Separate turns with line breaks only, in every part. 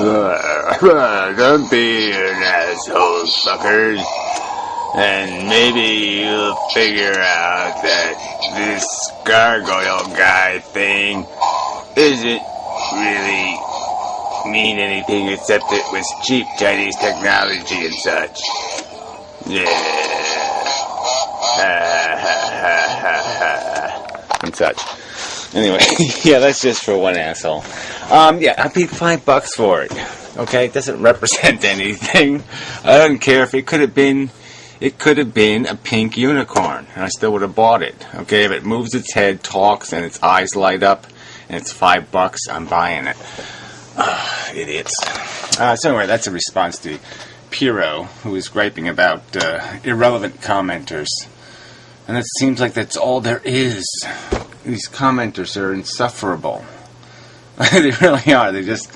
Don't be an asshole, fuckers. And maybe you'll figure out that this gargoyle guy thing isn't really mean anything except it was cheap Chinese technology and such. Yeah. And such. Anyway, yeah, that's just for one asshole. Yeah, I paid $5 for it. Okay, it doesn't represent anything. I don't care if it could have been a pink unicorn, and I still would have bought it. Okay, if it moves its head, talks, and its eyes light up, and it's $5, I'm buying it. Idiots. So anyway, that's a response to Piro, who is griping about irrelevant commenters. And it seems like that's all there is. These commenters are insufferable. They really are. They just...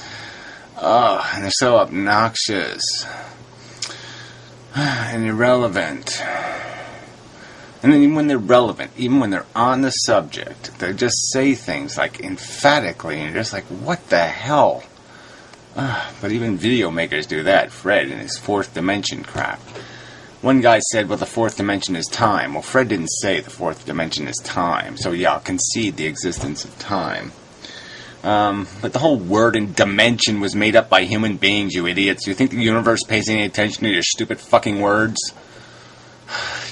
and they're so obnoxious. And irrelevant. And then even when they're relevant, even when they're on the subject, they just say things like emphatically, and you're just like, what the hell? But even video makers do that. Fred and his fourth dimension crap. One guy said, well, the fourth dimension is time. Well, Fred didn't say the fourth dimension is time. So yeah, I'll concede the existence of time. But the whole word and dimension was made up by human beings, you idiots. You think the universe pays any attention to your stupid fucking words?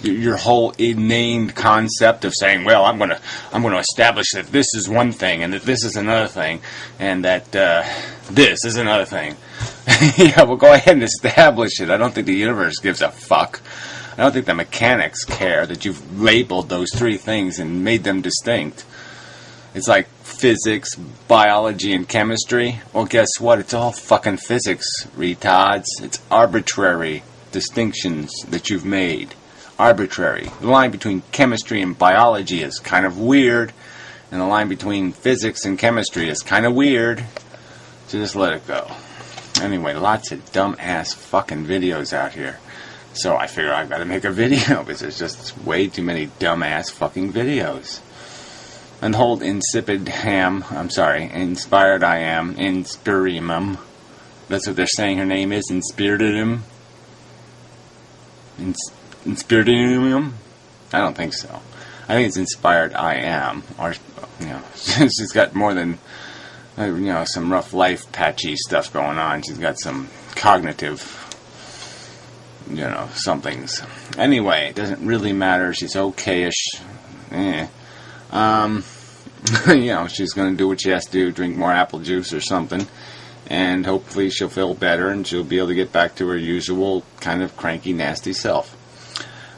Your whole inane concept of saying, well, I'm gonna establish that this is one thing, and that this is another thing, and that this is another thing. Yeah, well, go ahead and establish it. I don't think the universe gives a fuck. I don't think the mechanics care that you've labeled those three things and made them distinct. It's like physics, biology, and chemistry. Well, guess what? It's all fucking physics, retards. It's arbitrary distinctions that you've made. Arbitrary. The line between chemistry and biology is kind of weird, and the line between physics and chemistry is kind of weird. So just let it go. Anyway, lots of dumb-ass fucking videos out here. So I figure I've got to make a video, because there's just way too many dumb-ass fucking videos. And hold inspired I am, Inspirimum. That's what they're saying her name is, Inspiritum? Inspiritum? I don't think so. I think it's inspired I am. Or, she's got more than, some rough life patchy stuff going on. She's got some cognitive, somethings. Anyway, it doesn't really matter. She's okay-ish. She's going to do what she has to do, drink more apple juice or something, and hopefully she'll feel better and she'll be able to get back to her usual kind of cranky, nasty self.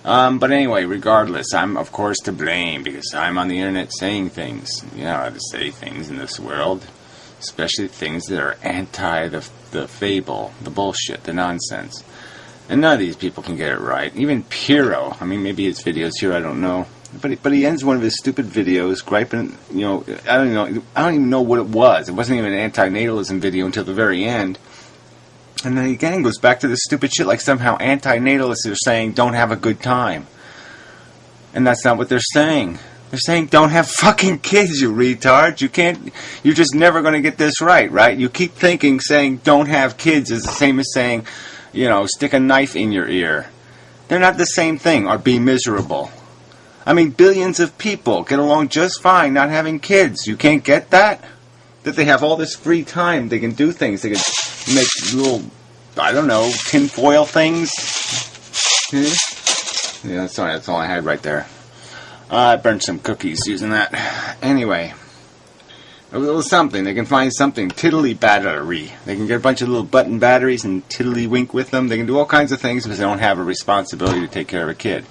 But anyway, regardless, I'm of course to blame, because I'm on the internet saying things. You know how to say things in this world, especially things that are anti the fable, the bullshit, the nonsense. And none of these people can get it right. Even Piro, maybe his videos here, I don't know. But he ends one of his stupid videos griping, I don't even know what it was. It wasn't even an anti-natalism video until the very end. And then again goes back to this stupid shit like somehow anti-natalists are saying don't have a good time. And that's not what they're saying. They're saying don't have fucking kids, you retards. You're just never going to get this right? You keep thinking saying don't have kids is the same as saying, stick a knife in your ear. They're not the same thing, or be miserable. Billions of people get along just fine not having kids. You can't get that? That they have all this free time. They can do things. They can make little, tinfoil things. Yeah, that's all I had right there. I burned some cookies using that. Anyway, a little something. They can find something. Tiddly battery. They can get a bunch of little button batteries and tiddly-wink with them. They can do all kinds of things because they don't have a responsibility to take care of a kid.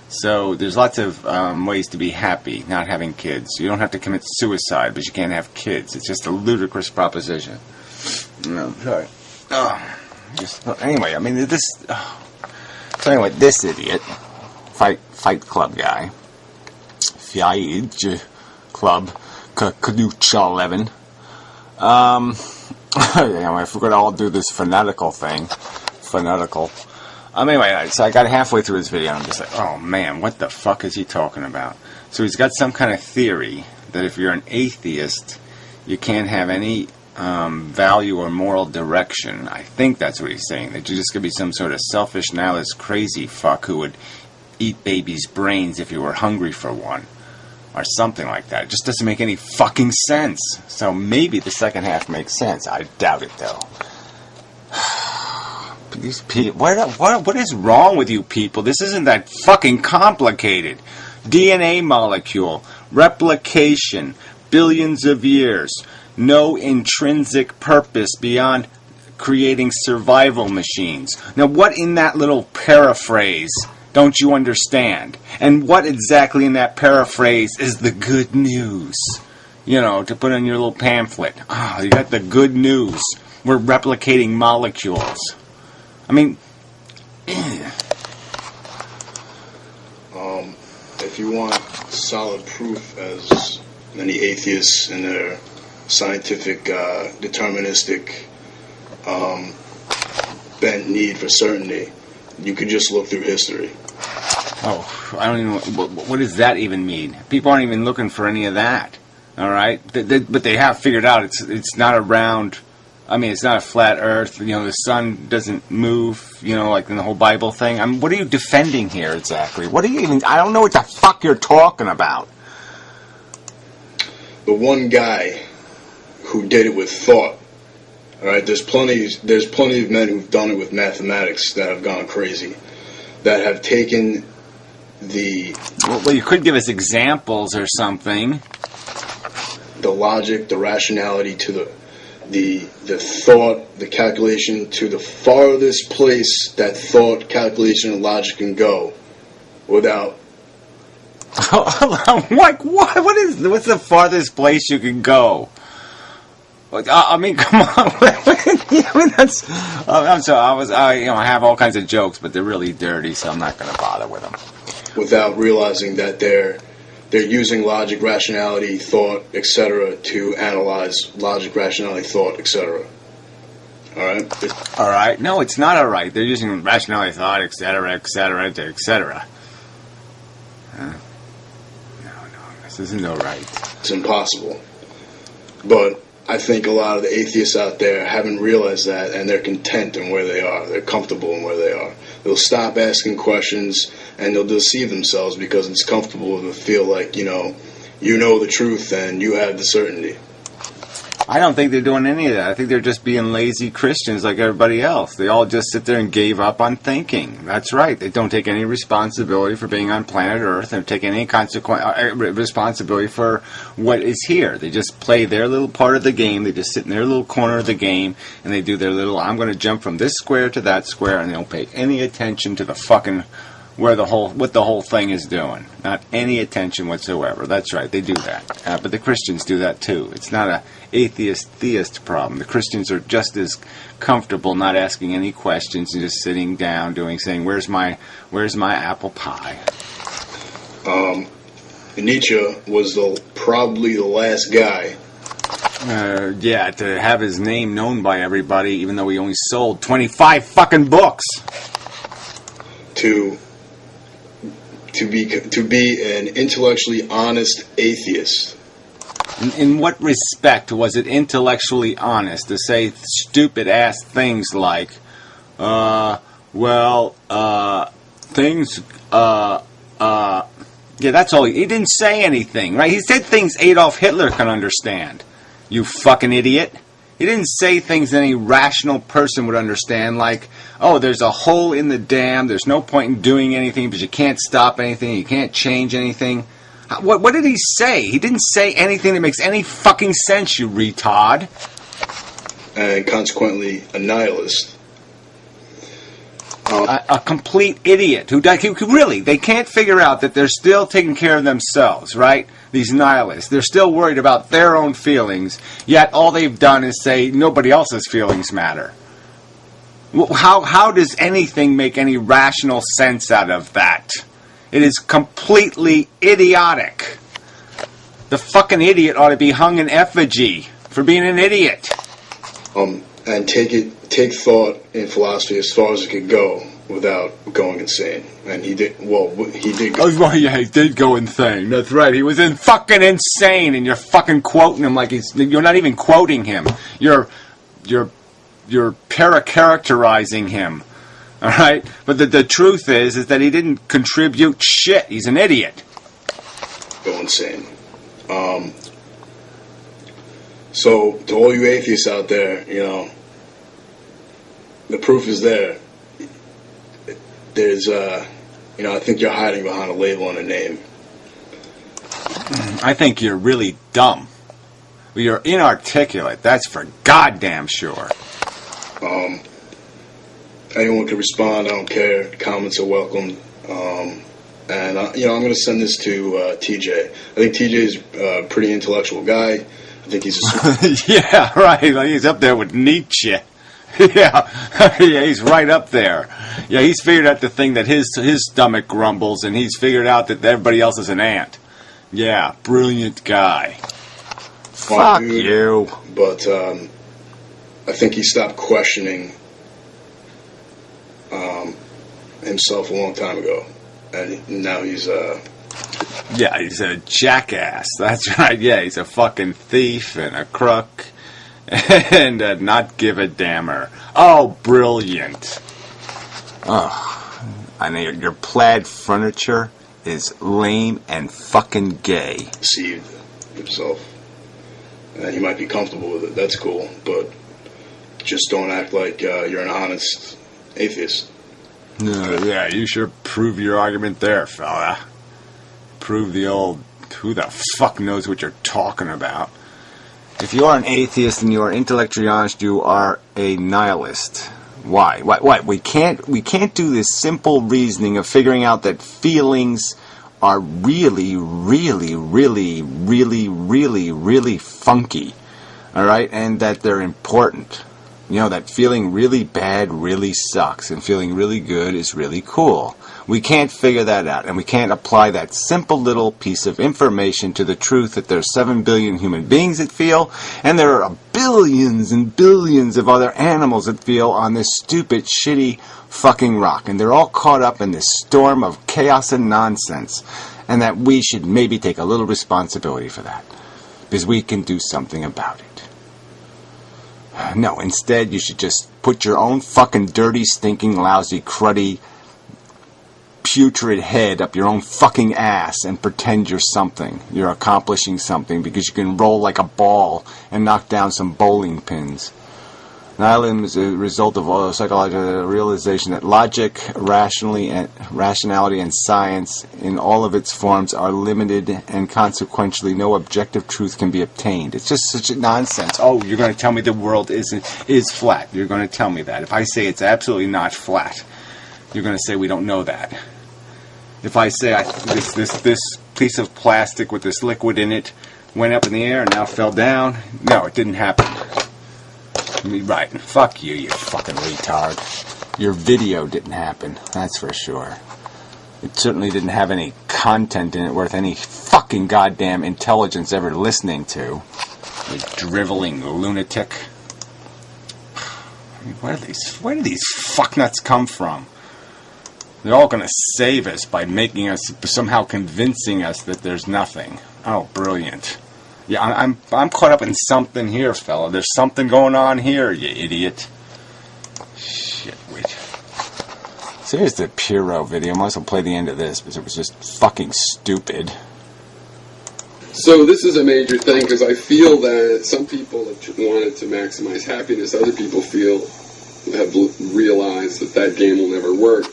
So there's lots of ways to be happy not having kids. You don't have to commit suicide, but you can't have kids. It's just a ludicrous proposition. No, sorry. Anyway, this... So anyway, this idiot, Fight Club guy, Fight Club, Kaducha 11, I forgot to all do this phonetical thing. Anyway, so I got halfway through his video and I'm just like, oh man, what the fuck is he talking about? So he's got some kind of theory that if you're an atheist, you can't have any value or moral direction. I think that's what he's saying. That you're just going to be some sort of selfish, nihilist, crazy fuck who would eat babies' brains if you were hungry for one. Or something like that. It just doesn't make any fucking sense. So maybe the second half makes sense. I doubt it, though. These people, what is wrong with you people? This isn't that fucking complicated. DNA molecule, replication, billions of years, no intrinsic purpose beyond creating survival machines. Now, what in that little paraphrase don't you understand? And what exactly in that paraphrase is the good news? You know, to put on your little pamphlet. Oh, you got the good news. We're replicating molecules. I mean...
if you want solid proof, as many atheists in their scientific, deterministic, bent need for certainty, you could just look through history.
Oh, I don't even know. What does that even mean? People aren't even looking for any of that. All right? But they have figured out it's not a round... I mean, it's not a flat earth. You know, the sun doesn't move, you know, like in the whole Bible thing. I mean, what are you defending here exactly? What are you even... I don't know what the fuck you're talking about.
The one guy who did it with thought. All right? There's plenty of men who've done it with mathematics that have gone crazy. That have taken the...
Well, you could give us examples or something.
The logic, the rationality to the thought, the calculation to the farthest place that thought, calculation, and logic can go without...
What's the farthest place you can go? I mean, come on. I'm sorry. I have all kinds of jokes, but they're really dirty, so I'm not going to bother with them.
Without realizing that they're using logic, rationality, thought, etc. to analyze logic, rationality, thought, etc. All right?
All right. No, it's not all right. They're using rationality, thought, etc., etc., etc. No, this isn't all right.
It's impossible. But I think a lot of the atheists out there haven't realized that, and they're content in where they are. They're comfortable in where they are. They'll stop asking questions, and they'll deceive themselves because it's comfortable to feel like, you know the truth and you have the certainty.
I don't think they're doing any of that. I think they're just being lazy Christians like everybody else. They all just sit there and gave up on thinking. That's right. They don't take any responsibility for being on planet Earth. They don't take any responsibility for what is here. They just play their little part of the game. They just sit in their little corner of the game, and they do their little, I'm going to jump from this square to that square, and they don't pay any attention to the fucking... what the whole thing is doing. Not any attention whatsoever. That's right, they do that. But the Christians do that too. It's not a atheist-theist problem. The Christians are just as comfortable not asking any questions and just sitting down saying, where's my apple pie?
Nietzsche was probably the last guy.
To have his name known by everybody, even though he only sold 25 fucking books.
To be an intellectually honest atheist.
In what respect was it intellectually honest to say stupid ass things like, things, yeah, that's all. He didn't say anything, right? He said things Adolf Hitler can understand. You fucking idiot. He didn't say things any rational person would understand, like, oh, there's a hole in the dam, there's no point in doing anything because you can't stop anything, you can't change anything. What did he say? He didn't say anything that makes any fucking sense, you retard.
And consequently, a nihilist.
A complete idiot who really, they can't figure out that they're still taking care of themselves, right? These nihilists. They're still worried about their own feelings, yet all they've done is say nobody else's feelings matter. How does anything make any rational sense out of that? It is completely idiotic. The fucking idiot ought to be hung in effigy for being an idiot.
And take thought in philosophy as far as it could go. without going insane. And he did, well, he did go.
Oh, well, yeah, he did go insane. That's right. He was fucking insane, and you're fucking quoting him like you're not even quoting him. You're para-characterizing him. All right? But the truth is that he didn't contribute shit. He's an idiot.
Go insane. So, to all you atheists out there, you know, the proof is there. There's, you know, I think you're hiding behind a label and a name.
I think you're really dumb. You're inarticulate. That's for goddamn sure.
Anyone can respond. I don't care. Comments are welcome. And, you know, I'm going to send this to TJ. I think TJ's a pretty intellectual guy. I think he's a...
Yeah, right. Like he's up there with Nietzsche. Yeah. Yeah, he's right up there. Yeah, he's figured out the thing that his stomach grumbles, and he's figured out that everybody else is an ant. Yeah, brilliant guy. Fuck
dude,
you.
But I think he stopped questioning himself a long time ago. And now he's
yeah, he's a jackass. That's right. Yeah, he's a fucking thief and a crook and a not give a dammer. Oh, brilliant. Oh, I know your plaid furniture is lame and fucking gay.
Deceived himself. And you might be comfortable with it. That's cool. But just don't act like you're an honest atheist.
Yeah, you sure prove your argument there, fella. Prove the old, who the fuck knows what you're talking about. If you are an atheist and you are intellectually honest, you are a nihilist. Why? We can't do this simple reasoning of figuring out that feelings are really, really, really, really, really, really funky. Alright? And that they're important. You know, that feeling really bad really sucks, and feeling really good is really cool. We can't figure that out, and we can't apply that simple little piece of information to the truth that there's 7 billion human beings that feel, and there are billions and billions of other animals that feel on this stupid, shitty fucking rock, and they're all caught up in this storm of chaos and nonsense, and that we should maybe take a little responsibility for that, because we can do something about it. No, instead you should just put your own fucking dirty, stinking, lousy, cruddy, putrid head up your own fucking ass and pretend you're something. You're accomplishing something because you can roll like a ball and knock down some bowling pins. Nihilism is a result of a psychological realization that logic, rationality, and science in all of its forms are limited, and consequently no objective truth can be obtained. It's just such a nonsense. Oh, you're going to tell me the world is flat. You're going to tell me that. If I say it's absolutely not flat, you're going to say we don't know that. If I say this piece of plastic with this liquid in it went up in the air and now fell down, no, it didn't happen. Right. Fuck you, you fucking retard. Your video didn't happen, that's for sure. It certainly didn't have any content in it worth any fucking goddamn intelligence ever listening to. You driveling lunatic. I mean, where do these fucknuts come from? They're all going to save us by making us, somehow convincing us that there's nothing. Oh, brilliant. Yeah, I'm caught up in something here, fella. There's something going on here, you idiot. Shit, wait. So here's the Puro video. I might as well play the end of this, because it was just fucking stupid.
So this is a major thing, because I feel that some people have wanted to maximize happiness. Other people have realized that game will never work.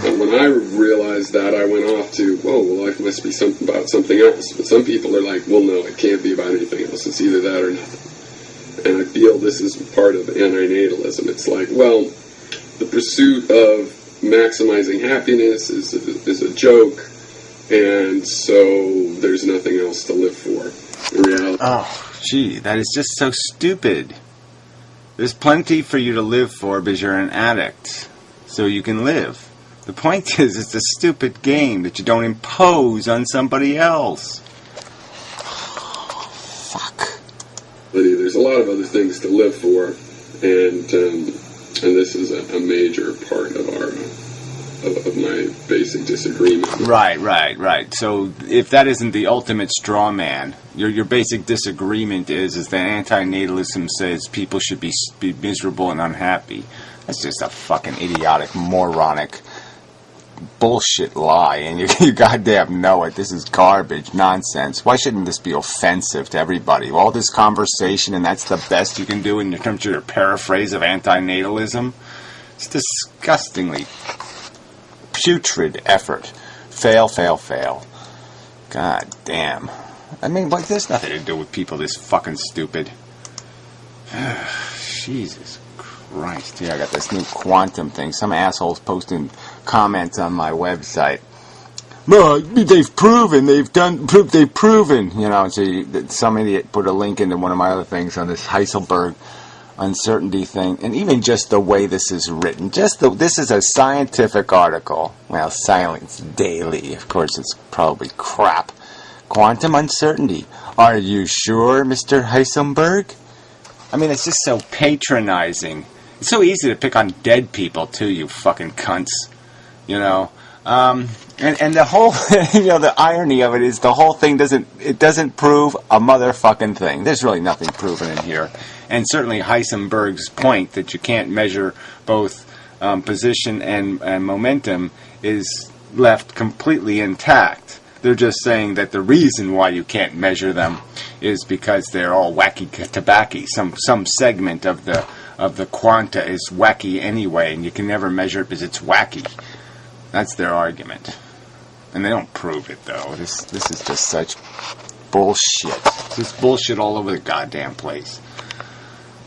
And when I realized that, I went off to, whoa, well, life must be about something else. But some people are like, well, no, it can't be about anything else. It's either that or nothing. And I feel this is part of antinatalism. It's like, well, the pursuit of maximizing happiness is a joke, and so there's nothing else to live for in reality.
Oh, gee, that is just so stupid. There's plenty for you to live for because you're an addict, so you can live. The point is, it's a stupid game that you don't impose on somebody else. Fuck.
There's a lot of other things to live for, and And this is a major part of our of my basic disagreement.
Right. So if that isn't the ultimate straw man, your basic disagreement is that antinatalism says people should be miserable and unhappy. That's just a fucking idiotic, moronic bullshit lie, and you goddamn know it. This is garbage, nonsense. Why shouldn't this be offensive to everybody? All this conversation, and that's the best you can do in terms of your paraphrase of antinatalism? It's disgustingly putrid effort. Fail. God damn. I mean, like, there's nothing to do with people this fucking stupid. Jesus Christ. Here, I got this new quantum thing. Some assholes posting comments on my website. Well, they've proven, you know, so some idiot put a link into one of my other things on this Heisenberg uncertainty thing, and even just the way this is written, this is a scientific article. Well, Science Daily, of course, it's probably crap. Quantum uncertainty. Are you sure, Mr. Heisenberg? I mean, it's just so patronizing. It's so easy to pick on dead people too, you fucking cunts. You know, and the whole, you know, the irony of it is the whole thing doesn't prove a motherfucking thing. There's really nothing proven in here. And certainly Heisenberg's point that you can't measure both position and momentum is left completely intact. They're just saying that the reason why you can't measure them is because they're all wacky tobacco. Some segment of the quanta is wacky anyway, and you can never measure it because it's wacky. That's their argument. And they don't prove it, though. This is just such bullshit. This bullshit all over the goddamn place.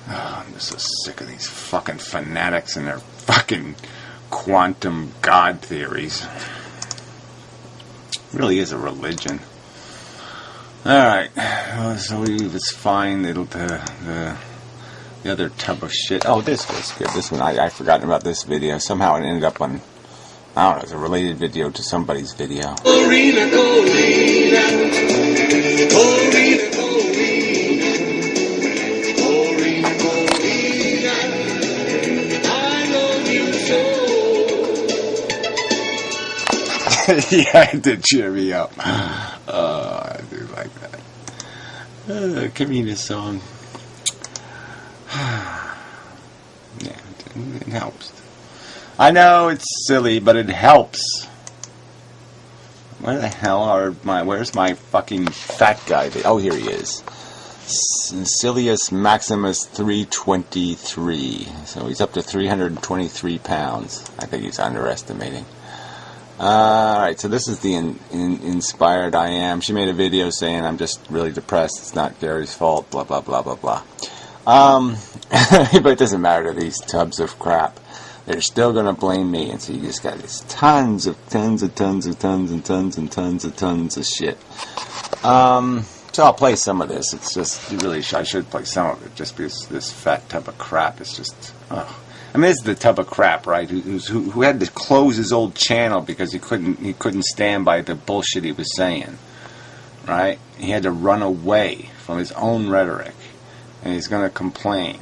Oh, I'm just so sick of these fucking fanatics and their fucking quantum god theories. It really is a religion. Alright. So it's fine. The other tub of shit. Oh, this was good. This one, I've forgotten about this video. Somehow it ended up on, I don't know, it's a related video to somebody's video.
Corina, Corina, Corina, Corina, Corina, I love you so.
Yeah, it did cheer me up. I do like that. Corina song. Yeah, it helps. I know it's silly, but it helps. Where the hell where's my fucking fat guy? Oh, here he is. Silius Maximus 323. So he's up to 323 pounds. I think he's underestimating. Alright, so this is the inspired I am. She made a video saying I'm just really depressed. It's not Gary's fault. Blah, blah, blah, blah, blah. But it doesn't matter to these tubs of crap. They're still going to blame me, and so you just got this tons of shit. So I'll play some of this. It's just, I should play some of it, just because this fat tub of crap is just, ugh. I mean, this is the tub of crap, right? Who had to close his old channel because he couldn't stand by the bullshit he was saying, right? He had to run away from his own rhetoric, and he's going to complain.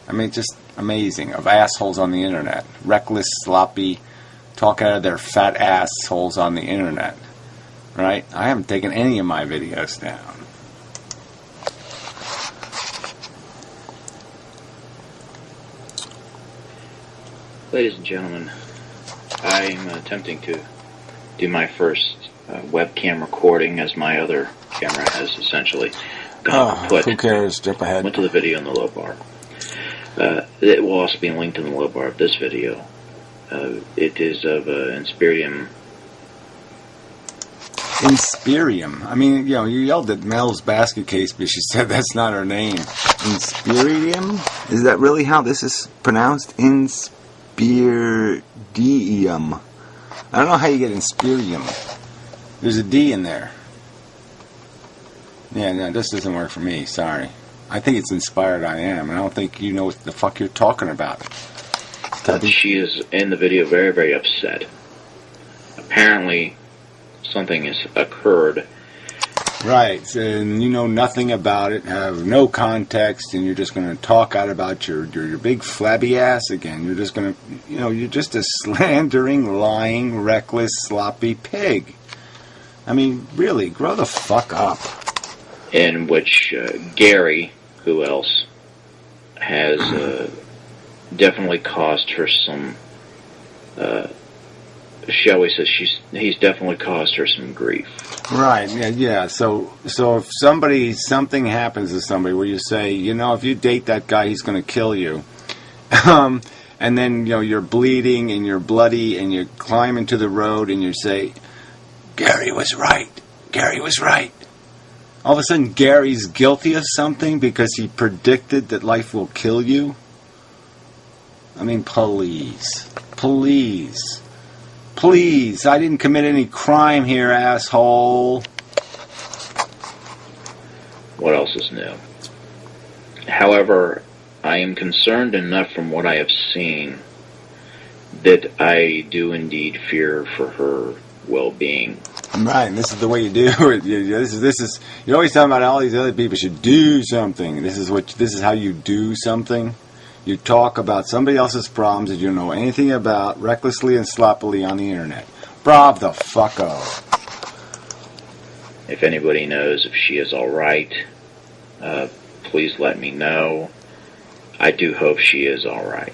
I mean, just amazing, of assholes on the internet. Reckless, sloppy, talk out of their fat assholes on the internet. Right? I haven't taken any of my videos down.
Ladies and gentlemen, I'm attempting to do my first webcam recording, as my other camera has essentially gone kaput.
Who cares? Jump ahead.
Went to the video in the low bar. It will also be linked in the low bar of this video. It is of Inspirium.
Inspirium. I mean, you know, you yelled at Mel's basket case because she said that's not her name. Inspirium? Is that really how this is pronounced? Inspirium. I don't know how you get Inspirium. There's a D in there. Yeah, no, this doesn't work for me. Sorry. I think it's inspired I am, and I don't think you know what the fuck you're talking about.
She is in the video very, very upset. Apparently, something has occurred
Right, and you know nothing about it, have no context, and you're just going to talk out about your big flabby ass again. You're just going to, you're just a slandering, lying, reckless, sloppy pig. I mean, really, grow the fuck up.
In which Gary, who else, has definitely caused her some, shall we say, he's definitely caused her some grief.
Right, yeah. So if something happens to somebody where you say, if you date that guy, he's going to kill you. And then, you're bleeding and you're bloody and you climb into the road and you say, Gary was right. Gary was right. All of a sudden, Gary's guilty of something because he predicted that life will kill you. I mean, please. Please, I didn't commit any crime here, asshole.
What else is new? However, I am concerned enough from what I have seen that I do indeed fear for her well-being.
Right, and this is the way you do it. This is. You're always talking about all these other people should do something. This is how you do something. You talk about somebody else's problems that you don't know anything about, recklessly and sloppily on the internet. Bravo the fucko.
If anybody knows if she is alright, please let me know. I do hope she is alright.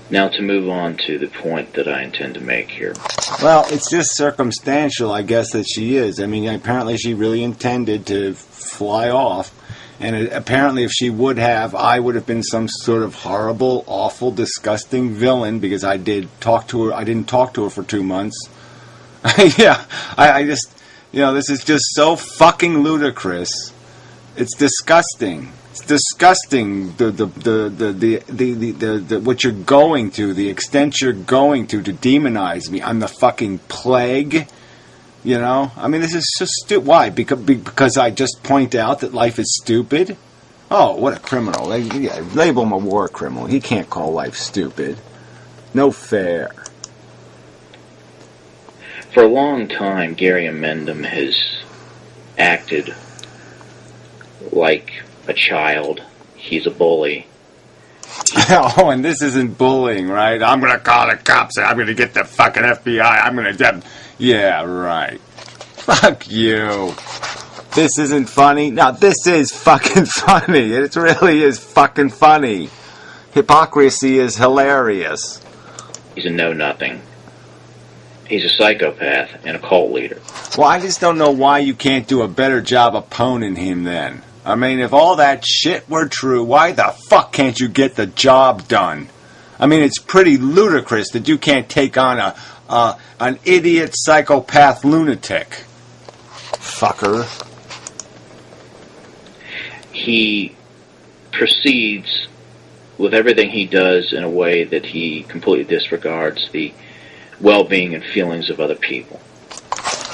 Now to move on to the point that I intend to make here.
Well, it's just circumstantial, I guess, that she is. I mean, apparently she really intended to fly off. And apparently, if she would have, I would have been some sort of horrible, awful, disgusting villain because I didn't talk to her for 2 months. Yeah, I just, this is just so fucking ludicrous. It's disgusting. It's disgusting. The what you're going to, the extent you're going to demonize me. I'm the fucking plague. I mean, this is so stupid. Why? Because I just point out that life is stupid? Oh, what a criminal. Label him a war criminal. He can't call life stupid. No fair.
For a long time, Gary Amendum has acted like a child. He's a bully.
Oh, and this isn't bullying, right? I'm going to call the cops. I'm going to get the fucking FBI. I'm going to... Yeah, right. Fuck you. This isn't funny? No, this is fucking funny. It really is fucking funny. Hypocrisy is hilarious.
He's a know-nothing. He's a psychopath and a cult leader.
Well, I just don't know why you can't do a better job of poning him then. I mean, if all that shit were true, why the fuck can't you get the job done? I mean, it's pretty ludicrous that you can't take on an idiot, psychopath, lunatic. Fucker.
He proceeds with everything he does in a way that he completely disregards the well-being and feelings of other people.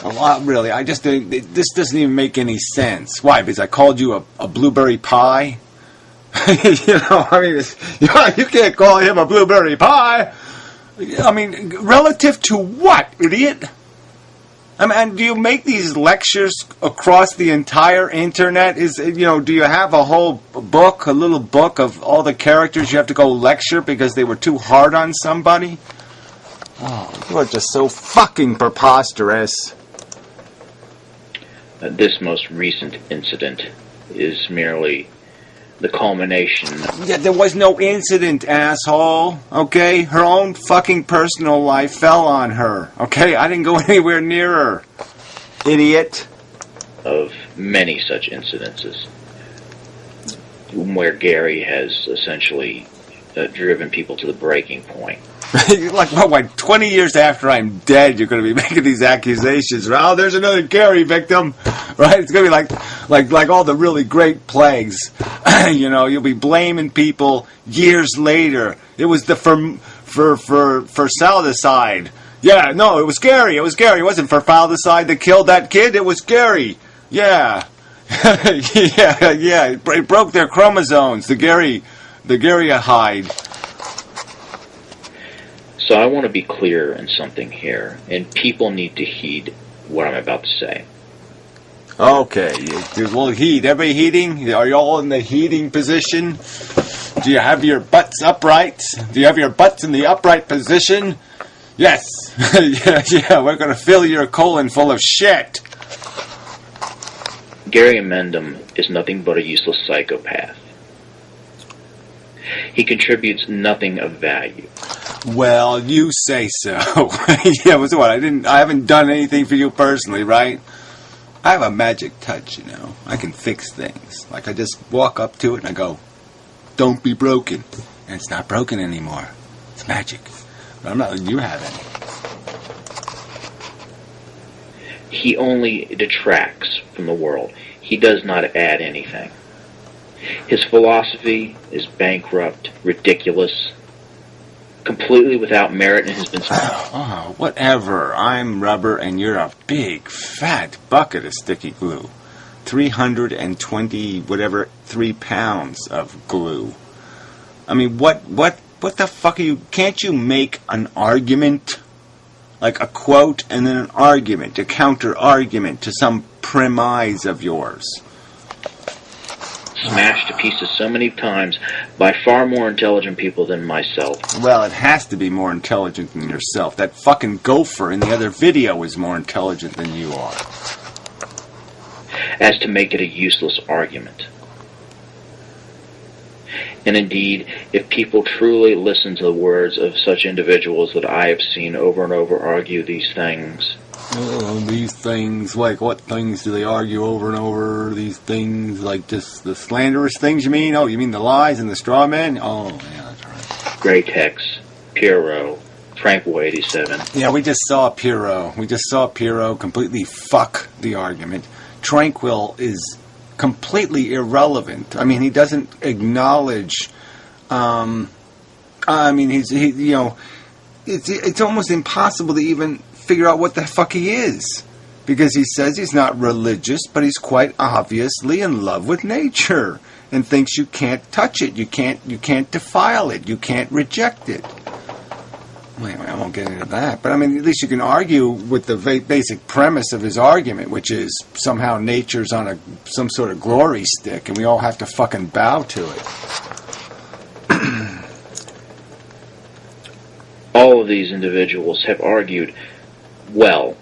A lot, really. I just think this doesn't even make any sense. Why? Because I called you a blueberry pie? I mean, you can't call him a blueberry pie. I mean, relative to what, idiot? I mean, and do you make these lectures across the entire internet? Do you have a whole book, a little book of all the characters you have to go lecture because they were too hard on somebody? Oh, you are just so fucking preposterous.
This most recent incident is merely the culmination.
Yeah, there was no incident, asshole. Okay? Her own fucking personal life fell on her. Okay? I didn't go anywhere near her. Idiot.
Of many such incidences where Gary has essentially driven people to the breaking point.
Like, what, 20 years after I'm dead, you're going to be making these accusations. Oh, there's another Gary victim. Right? It's going to be like all the really great plagues. You'll be blaming people years later. It was the formaldehyde. Yeah, no, it was Gary. It wasn't formaldehyde that killed that kid. It was Gary. Yeah. yeah. It broke their chromosomes. The Garyhide.
So I want to be clear in something here, and people need to heed what I'm about to say.
Okay, there's a little heat. Everybody heating? Are you all in the heating position? Do you have your butts upright? Do you have your butts in the upright position? Yes. yeah, we're going to fill your colon full of shit.
Gary Amendum is nothing but a useless psychopath. He contributes nothing of value.
Well, you say so. Yeah, what's what? I haven't done anything for you personally, right? I have a magic touch, you know. I can fix things. Like I just walk up to it and I go, "Don't be broken," and it's not broken anymore. It's magic. But I'm not letting you have any.
He only detracts from the world. He does not add anything. His philosophy is bankrupt, ridiculous, completely without merit, and has been...
Oh, whatever. I'm rubber and you're a big, fat bucket of sticky glue. 3 pounds of glue. I mean, what the fuck are you... Can't you make an argument? Like a quote and then an argument, a counter-argument to some premise of yours.
Smashed to pieces so many times by far more intelligent people than myself.
Well, it has to be more intelligent than yourself. That fucking gopher in the other video is more intelligent than you are.
As to make it a useless argument. And indeed, if people truly listen to the words of such individuals that I have seen over and over argue these things...
Oh, these things, like what things do they argue over and over? These things, like just the slanderous things you mean? Oh, you mean the lies and the straw men? Oh, yeah, that's right.
Great Hex, Pierrot, Tranquil 87.
Yeah, we just saw Pierrot completely fuck the argument. Tranquil is completely irrelevant. I mean, he doesn't acknowledge. It's almost impossible to even figure out what the fuck he is, because he says he's not religious, but he's quite obviously in love with nature and thinks you can't touch it, you can't defile it, you can't reject it. Well, anyway, I won't get into that, but I mean, at least you can argue with the basic premise of his argument, which is somehow nature's on some sort of glory stick, and we all have to fucking bow to it.
All of these individuals have argued well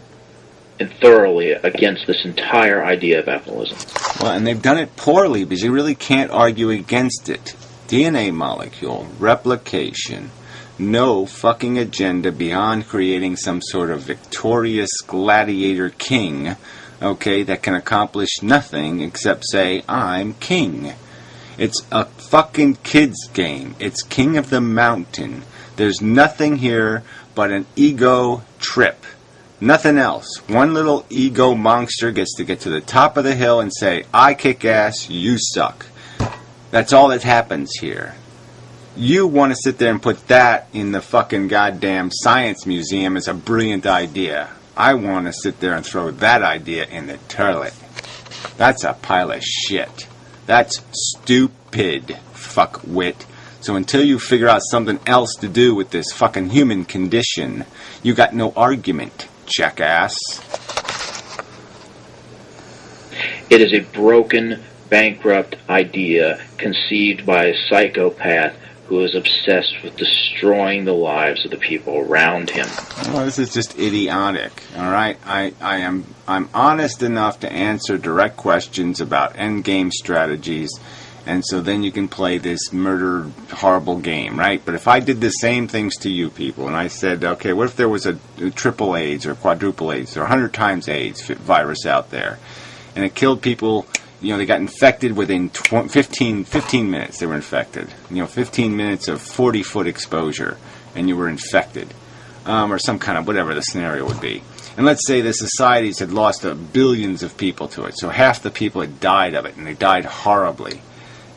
and thoroughly against this entire idea of evilism.
Well, and they've done it poorly, because you really can't argue against it. DNA molecule, replication, no fucking agenda beyond creating some sort of victorious gladiator king, okay, that can accomplish nothing except say, I'm king. It's a fucking kid's game. It's King of the Mountain. There's nothing here but an ego trip. Nothing else. One little ego monster gets to get to the top of the hill and say, I kick ass, you suck. That's all that happens here. You want to sit there and put that in the fucking goddamn science museum as a brilliant idea. I want to sit there and throw that idea in the toilet. That's a pile of shit. That's stupid, fuckwit. So until you figure out something else to do with this fucking human condition, you got no argument, jackass.
It is a broken, bankrupt idea conceived by a psychopath who is obsessed with destroying the lives of the people around him.
Well, this is just idiotic, all right? I'm honest enough to answer direct questions about endgame strategies, and so then you can play this murder, horrible game, right? But if I did the same things to you people, and I said, okay, what if there was a triple AIDS or quadruple AIDS or 100 times AIDS virus out there, and it killed people, you know, they got infected within 15 minutes, they were infected. 15 minutes of 40-foot exposure, and you were infected. Or some kind of, whatever the scenario would be. And let's say the societies had lost billions of people to it, so half the people had died of it, and they died horribly.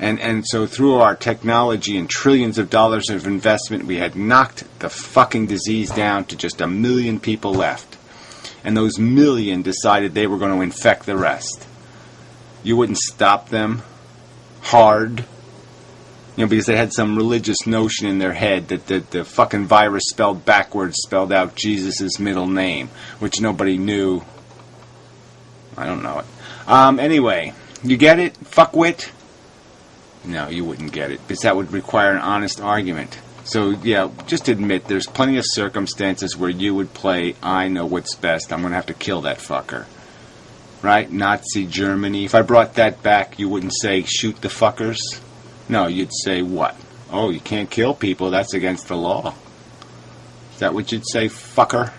And so through our technology and trillions of dollars of investment, we had knocked the fucking disease down to just 1 million people left. And those 1 million decided they were going to infect the rest. You wouldn't stop them hard, because they had some religious notion in their head that the fucking virus spelled backwards spelled out Jesus' middle name, which nobody knew I don't know it. Anyway, you get it, fuckwit? No, you wouldn't get it, because that would require an honest argument. So, yeah, just admit there's plenty of circumstances where you would play, I know what's best, I'm going to have to kill that fucker. Right? Nazi Germany. If I brought that back, you wouldn't say, shoot the fuckers? No, you'd say what? Oh, you can't kill people, that's against the law. Is that what you'd say, fucker?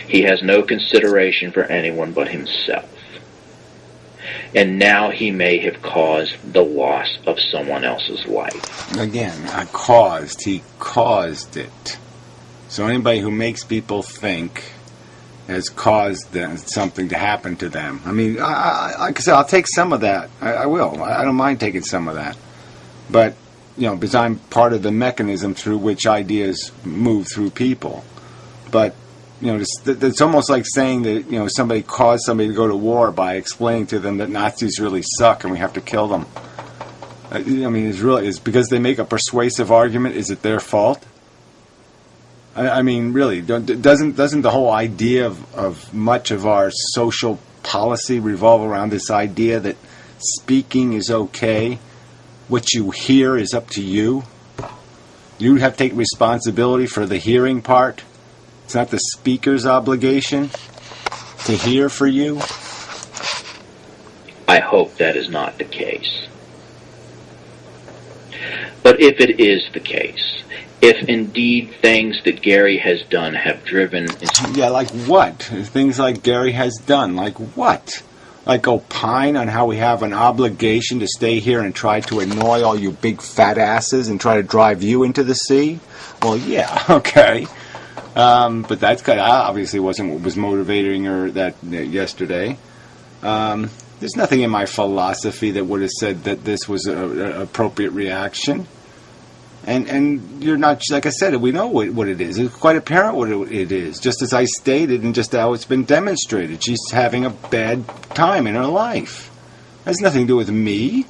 He has no consideration for anyone but himself. And now he may have caused the loss of someone else's life.
Again, he caused it. So anybody who makes people think has caused something to happen to them. I mean, like I said, I'll take some of that. I will. I don't mind taking some of that. But, because I'm part of the mechanism through which ideas move through people. But, it's almost like saying that, somebody caused somebody to go to war by explaining to them that Nazis really suck and we have to kill them. I mean, is because they make a persuasive argument, is it their fault? I mean, really, doesn't the whole idea of much of our social policy revolve around this idea that speaking is okay, what you hear is up to you? You have to take responsibility for the hearing part. It's not the speaker's obligation to hear for you.
I hope that is not the case. But if it is the case, if indeed things that Gary has done have driven...
Yeah, like what? Things like Gary has done, like what? Like opine on how we have an obligation to stay here and try to annoy all you big fat asses and try to drive you into the sea? Well, yeah, okay. But that's kind of obviously wasn't what was motivating her yesterday. There's nothing in my philosophy that would have said that this was an appropriate reaction. And you're not, like I said, we know what it is. It's quite apparent what it is, just as I stated and just how it's been demonstrated. She's having a bad time in her life. It has nothing to do with me.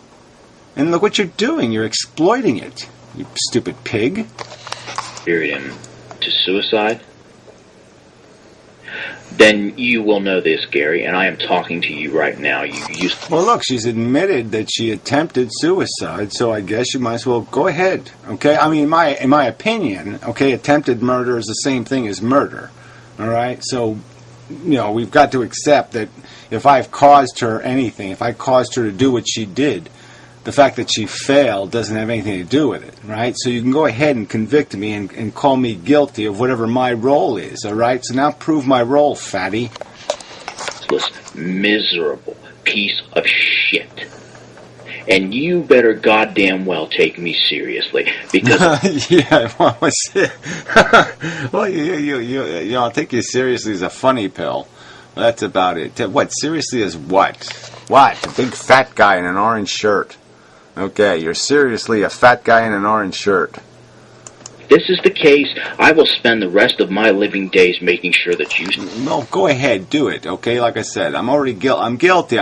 And look what you're doing. You're exploiting it, you stupid pig.
Him to suicide? Then you will know this, Gary, and I am talking to you right now.
Well, look, she's admitted that she attempted suicide, so I guess you might as well go ahead, okay? I mean, in my opinion, okay, attempted murder is the same thing as murder, all right? So, we've got to accept that if I've caused her anything, if I caused her to do what she did, the fact that she failed doesn't have anything to do with it, right? So you can go ahead and convict me and call me guilty of whatever my role is, all right? So now prove my role, fatty.
Miserable piece of shit. And you better goddamn well take me seriously, because...
Yeah, well, I'll take you seriously as a funny pill. Well, that's about it. What, seriously as what? What? A big fat guy in an orange shirt. Okay, you're seriously a fat guy in an orange shirt.
If this is the case, I will spend the rest of my living days making sure that you...
No, go ahead, do it, okay? Like I said, I'm guilty,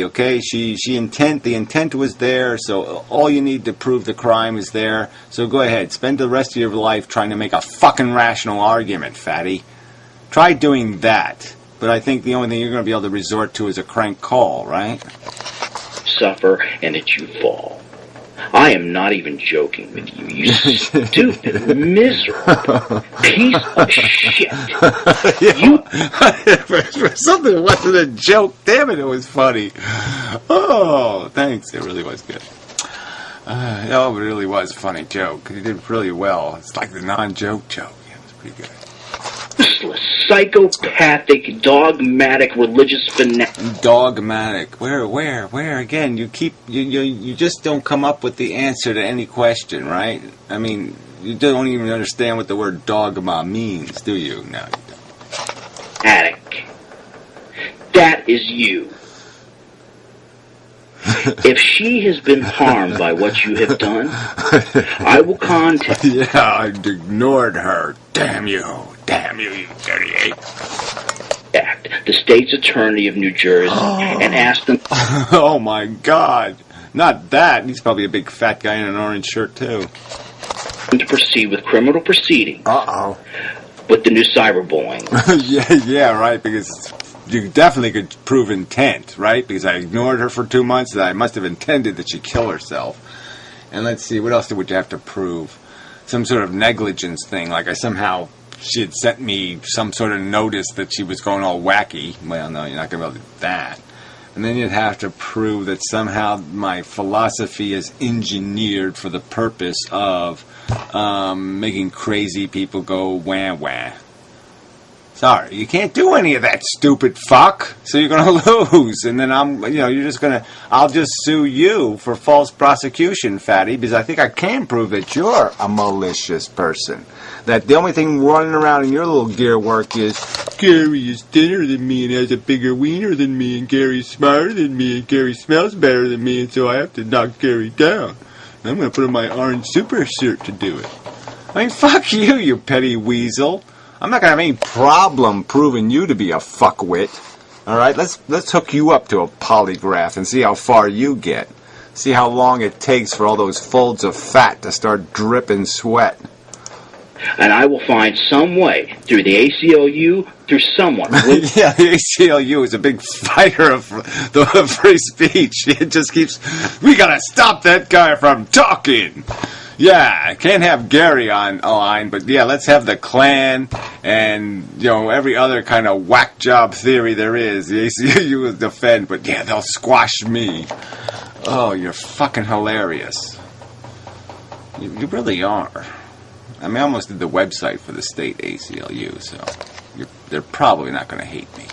okay? The intent was there, so all you need to prove the crime is there. So go ahead, spend the rest of your life trying to make a fucking rational argument, fatty. Try doing that. But I think the only thing you're going to be able to resort to is a crank call, right?
Suffer and that you fall. I am not even joking with you, you stupid, miserable piece of shit.
For something that wasn't a joke, damn it was funny. Oh, thanks, it really was good. It really was a funny joke. You did really well. It's like the non-joke joke. Yeah, it was pretty good.
Psychopathic, dogmatic, religious fanatic.
Dogmatic. Where? Again, you just don't come up with the answer to any question, right? I mean, you don't even understand what the word dogma means, do you? No, you don't.
Attic. That is you. If she has been harmed by what you have done, I will contact...
Yeah, I ignored her. Damn you, you dirty ape.
The state's attorney of New Jersey and ask them...
Oh my God. Not that. He's probably a big fat guy in an orange shirt, too.
...to proceed with criminal proceedings.
Uh-oh.
With the new cyberbullying.
yeah, right, because you definitely could prove intent, right? Because I ignored her for 2 months, that I must have intended that she kill herself. And let's see, what else would you have to prove? Some sort of negligence thing, like she had sent me some sort of notice that she was going all wacky. Well, no, you're not going to be able to do that. And then you'd have to prove that somehow my philosophy is engineered for the purpose of making crazy people go wah-wah. Sorry, you can't do any of that, stupid fuck. So you're going to lose. And then I'll just sue you for false prosecution, fatty, because I think I can prove that you're a malicious person. That the only thing running around in your little gear work is, Gary is thinner than me and has a bigger wiener than me, and Gary's smarter than me, and Gary smells better than me, and so I have to knock Gary down. And I'm going to put on my orange super shirt to do it. I mean, fuck you, you petty weasel. I'm not going to have any problem proving you to be a fuckwit. All right, let's hook you up to a polygraph and see how far you get. See how long it takes for all those folds of fat to start dripping sweat.
And I will find some way, through the ACLU, through someone.
Yeah, the ACLU is a big fighter of the free speech. It just keeps, we got to stop that guy from talking. Yeah, I can't have Gary on a line, but yeah, let's have the Klan and, every other kind of whack job theory there is. The ACLU will defend, but yeah, they'll squash me. Oh, you're fucking hilarious. You really are. I mean, I almost did the website for the state ACLU, so they're probably not going to hate me.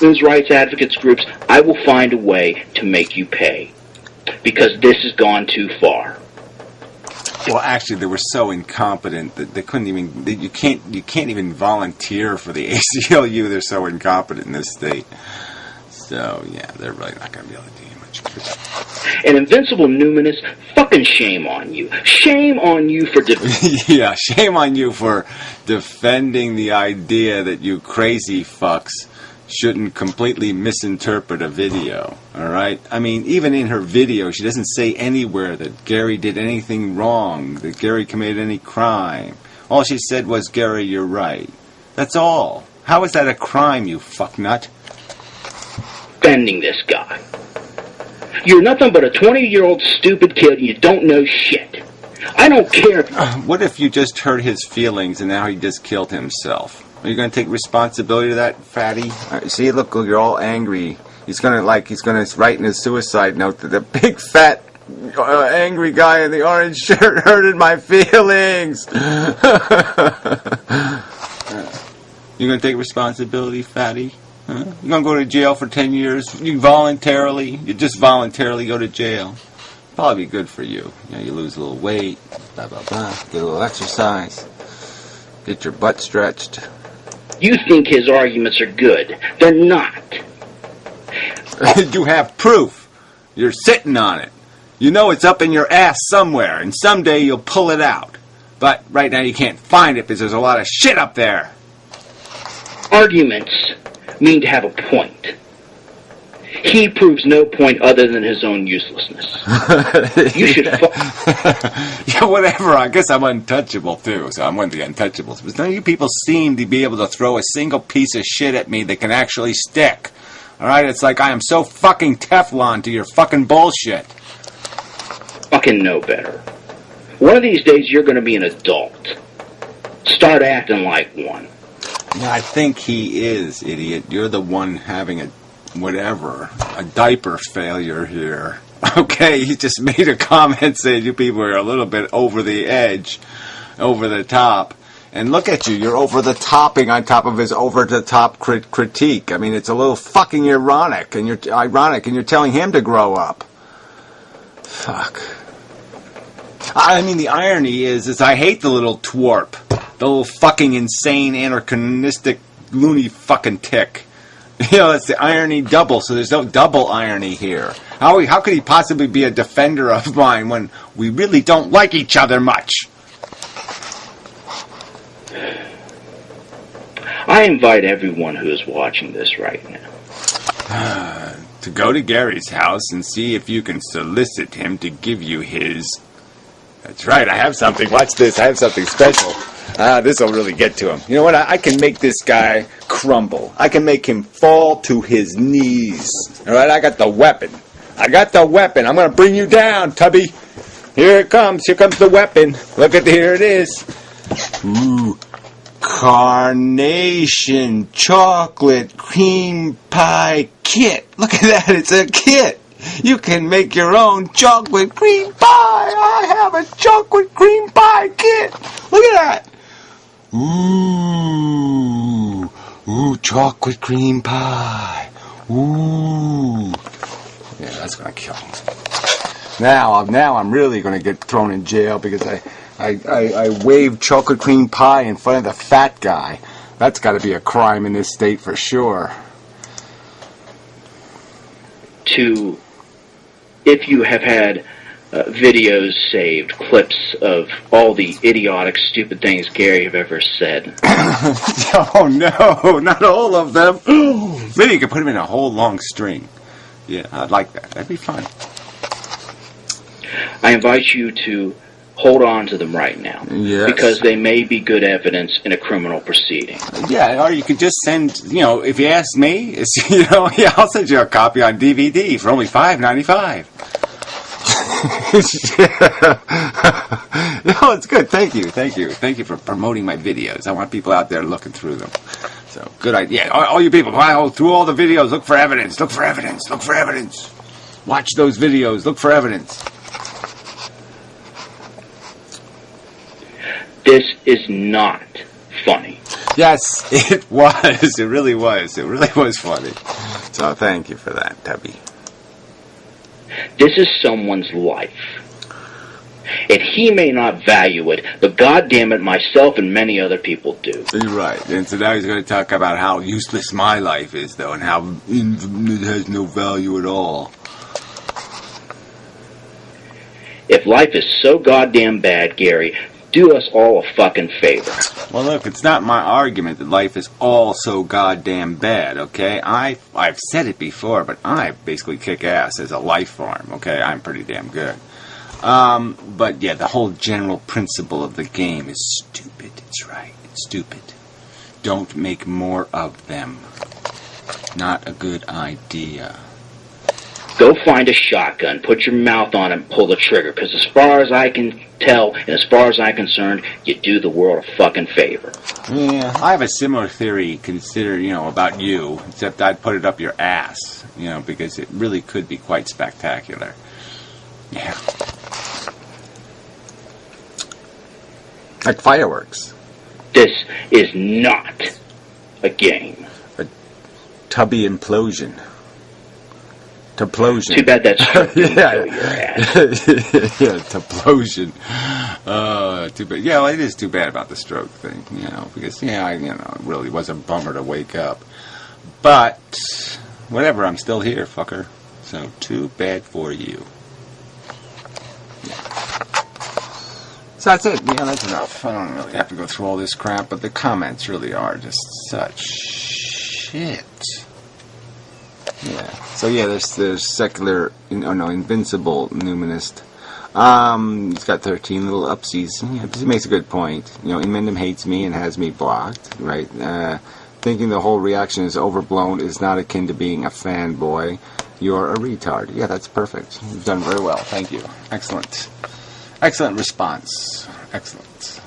Those rights advocates groups, I will find a way to make you pay. Because this has gone too far.
Well, actually, they were so incompetent that they couldn't even. You can't even volunteer for the ACLU. They're so incompetent in this state. So yeah, they're really not going to be able to do much good.
An invincible numinous, fucking shame on you. Shame on you for
yeah, shame on you for defending the idea that you crazy fucks shouldn't completely misinterpret a video, all right? I mean, even in her video, she doesn't say anywhere that Gary did anything wrong, that Gary committed any crime. All she said was, Gary, you're right. That's all. How is that a crime, you fucknut?
Defending this guy. You're nothing but a 20-year-old stupid kid and you don't know shit. I don't care.
What if you just hurt his feelings and now he just killed himself? Are you going to take responsibility to that, fatty? See, look, you're all angry. He's going to write in his suicide note that the big fat angry guy in the orange shirt hurted my feelings. You going to take responsibility, fatty? Huh? You going to go to jail for 10 years? You just voluntarily go to jail. Probably be good for you. You lose a little weight, blah, blah, blah. Get a little exercise. Get your butt stretched.
You think his arguments are good. They're not.
You have proof. You're sitting on it. You know it's up in your ass somewhere, and someday you'll pull it out. But right now you can't find it because there's a lot of shit up there.
Arguments mean to have a point. He proves no point other than his own uselessness. You should...
Yeah, whatever. I guess I'm untouchable, too, so I'm one of the untouchables. But none of you people seem to be able to throw a single piece of shit at me that can actually stick. Alright? It's like I am so fucking Teflon to your fucking bullshit.
Fucking know better. One of these days you're going to be an adult. Start acting like one.
Yeah, I think he is, idiot. You're the one having a diaper failure here. Okay, he just made a comment saying you people are a little bit over the edge, over the top. And look at you, you're over the topping on top of his over the top critique. I mean, it's a little fucking ironic, and you're telling him to grow up. Fuck. I mean, the irony is I hate the little twerp, the little fucking insane anachronistic loony fucking tick. It's the irony double, so there's no double irony here. How could he possibly be a defender of mine when we really don't like each other much?
I invite everyone who is watching this right now
to go to Gary's house and see if you can solicit him to give you his... That's right, I have something. Watch this. I have something special. This will really get to him. You know what? I can make this guy crumble. I can make him fall to his knees. All right, I got the weapon. I'm going to bring you down, Tubby. Here it comes. Here comes the weapon. Look at here it is. Ooh, carnation chocolate cream pie kit. Look at that. It's a kit. You can make your own chocolate cream pie. I have a chocolate cream pie kit. Look at that. Ooh, chocolate cream pie. Ooh. Yeah, that's going to kill him. Now I'm really going to get thrown in jail because I waved chocolate cream pie in front of the fat guy. That's got to be a crime in this state for sure.
If you have had videos saved, clips of all the idiotic, stupid things Gary have ever said.
Oh no, not all of them. Maybe you could put them in a whole long string. Yeah, I'd like that. That'd be fun.
I invite you to hold on to them right now.
Yes.
Because they may be good evidence in a criminal proceeding.
Yeah, or you could just send, if you ask me, I'll send you a copy on DVD for only $5.95. No, it's good. Thank you for promoting my videos. I want people out there looking through them. So, good idea. All you people, through all the videos, look for evidence. Watch those videos. Look for evidence.
This is not funny.
Yes, it was. It really was. It really was funny. So, thank you for that, Tubby.
This is someone's life. And he may not value it, but goddamn it, myself and many other people do.
You're right. And so now he's going to talk about how useless my life is, though, and how it has no value at all.
If life is so goddamn bad, Gary, do us all a fucking favor.
Well, look, it's not my argument that life is all so goddamn bad, okay? I've said it before, but I basically kick ass as a life form, okay? I'm pretty damn good. But yeah, the whole general principle of the game is stupid. It's right. It's stupid. Don't make more of them. Not a good idea.
Go find a shotgun, put your mouth on it, and pull the trigger. Because as far as I can tell, and as far as I'm concerned, you do the world a fucking favor.
Yeah, I have a similar theory, about you, except I'd put it up your ass, because it really could be quite spectacular. Yeah. Like fireworks.
This is not a game.
A Tubby implosion. Tuplosion.
Too bad that's
yeah.
your ass.
Yeah, tuplosion. Too bad. Yeah, well, it is too bad about the stroke thing, because it really was a bummer to wake up. But whatever, I'm still here, fucker. So too bad for you. Yeah. So that's it. That's enough. I don't really have to go through all this crap, but the comments really are just such shit. Yeah. So yeah, there's secular, invincible numinist. He's got 13 little upsies. Yeah, he makes a good point. Emendum hates me and has me blocked. Right. Thinking the whole reaction is overblown is not akin to being a fanboy. You're a retard. Yeah, that's perfect. You've done very well. Thank you. Excellent. Excellent response. Excellent.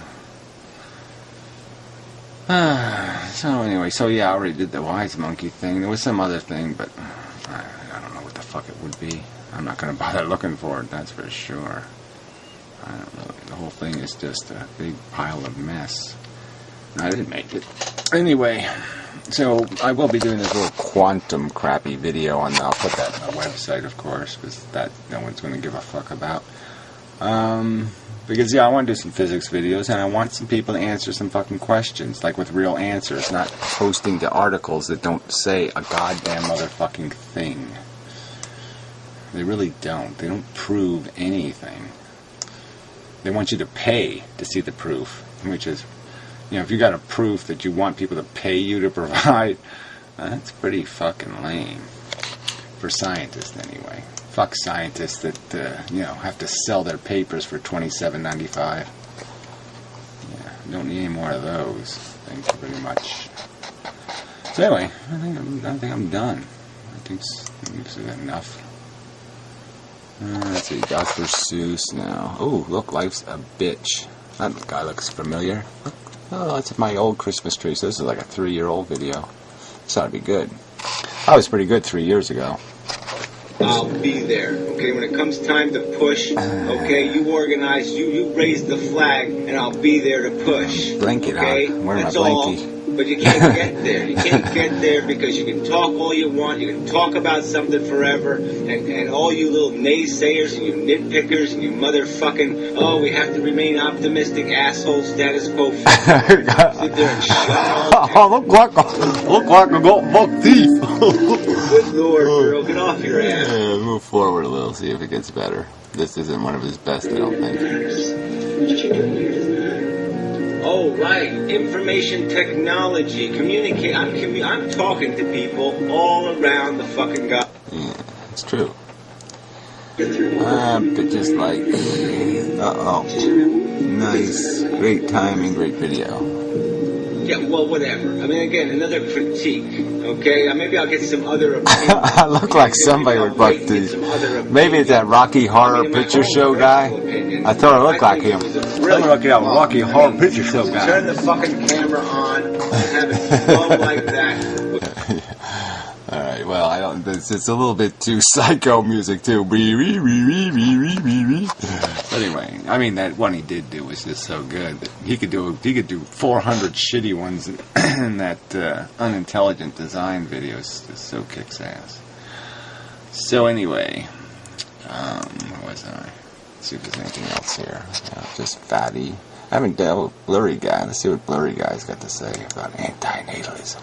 So anyway, I already did the wise monkey thing. There was some other thing, but I don't know what the fuck it would be. I'm not going to bother looking for it, that's for sure. I don't know. The whole thing is just a big pile of mess. I didn't make it. Anyway, so I will be doing this little quantum crappy video, and I'll put that on the website, of course, because that no one's going to give a fuck about. Because, I want to do some physics videos, and I want some people to answer some fucking questions, like with real answers, not posting to articles that don't say a goddamn motherfucking thing. They really don't. They don't prove anything. They want you to pay to see the proof, which is, if you got a proof that you want people to pay you to provide, that's pretty fucking lame. For scientists, anyway. Fuck scientists that, have to sell their papers for $27.95. Yeah. Don't need any more of those. Thanks pretty much. So anyway, I think I'm done. I think this is enough. Let's see, Dr. Seuss now. Oh, look, Life's a Bitch. That guy looks familiar. Look. Oh, that's my old Christmas tree. So this is like a 3-year-old video. This ought to be good. I was pretty good 3 years ago.
I'll be there. Okay, when it comes time to push, okay, you organize, you raise the flag, and I'll be there to push.
Blanket
okay?
on. Where's my
That's
blankie?
all. But you can't get there. You can't get there because you can talk all you want. You can talk about something forever. And all you little naysayers and you nitpickers and you motherfucking, oh, we have to remain optimistic, asshole, status quo. Sit there and shut up.
Oh, look like I got buck teeth.
Good Lord, girl, get off your ass.
Yeah, move forward a little, see if it gets better. This isn't one of his best, I don't think.
Oh, right. Information technology. Communicate. I'm talking to people all around the fucking god.
Yeah, it's true. But just like, nice, great timing, great video.
Yeah, well, whatever. I mean, again, another critique. Okay, maybe I'll get some other opinions.
I look like somebody with buck teeth. Maybe it's that Rocky Horror Picture Show guy. I thought I looked like him. I'm looking at Rocky Horror Picture Show guy.
Turn the fucking camera on and have it flow like that.
Alright, well, I don't. It's a little bit too psycho music too. But anyway, I mean that one he did do was just so good that he could do 400 shitty ones, and that unintelligent design video is just so kicks ass. So anyway, where was I? Let's see if there's anything else here. Just fatty. I haven't dealt with Blurry Guy. Let's see what Blurry Guy's got to say about antinatalism.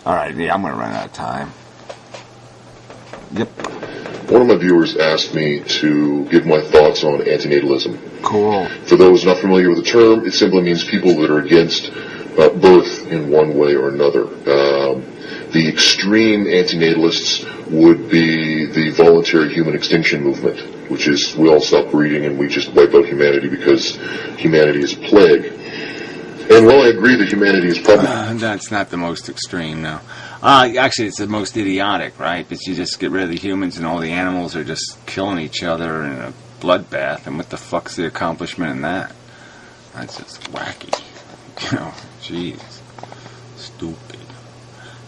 Alright, yeah, I'm going to run out of time. Yep.
One of my viewers asked me to give my thoughts on antinatalism.
Cool.
For those not familiar with the term, it simply means people that are against birth in one way or another. The extreme antinatalists would be the voluntary human extinction movement, which is we all stop breeding and we just wipe out humanity because humanity is a plague. And while I agree that humanity is probably...
that's not the most extreme, no. Actually, it's the most idiotic, right? But you just get rid of the humans and all the animals are just killing each other in a bloodbath. And what the fuck's the accomplishment in that? That's just wacky. You know, jeez. Stupid.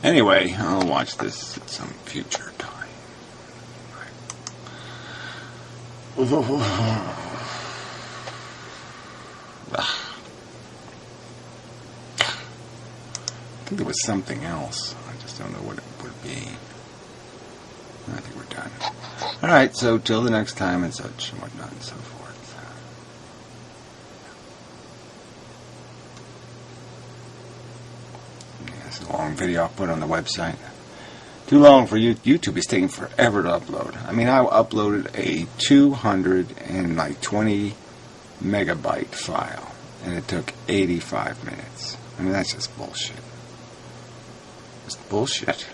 Anyway, I'll watch this at some future time. I think there was something else. I just don't know what it would be. I think we're done. Alright, so till the next time and such and whatnot and so forth. Yeah, it's a long video I'll put on the website. Too long for YouTube is taking forever to upload. I mean, I uploaded a 220 megabyte file and it took 85 minutes. I mean, that's just bullshit. It's bullshit.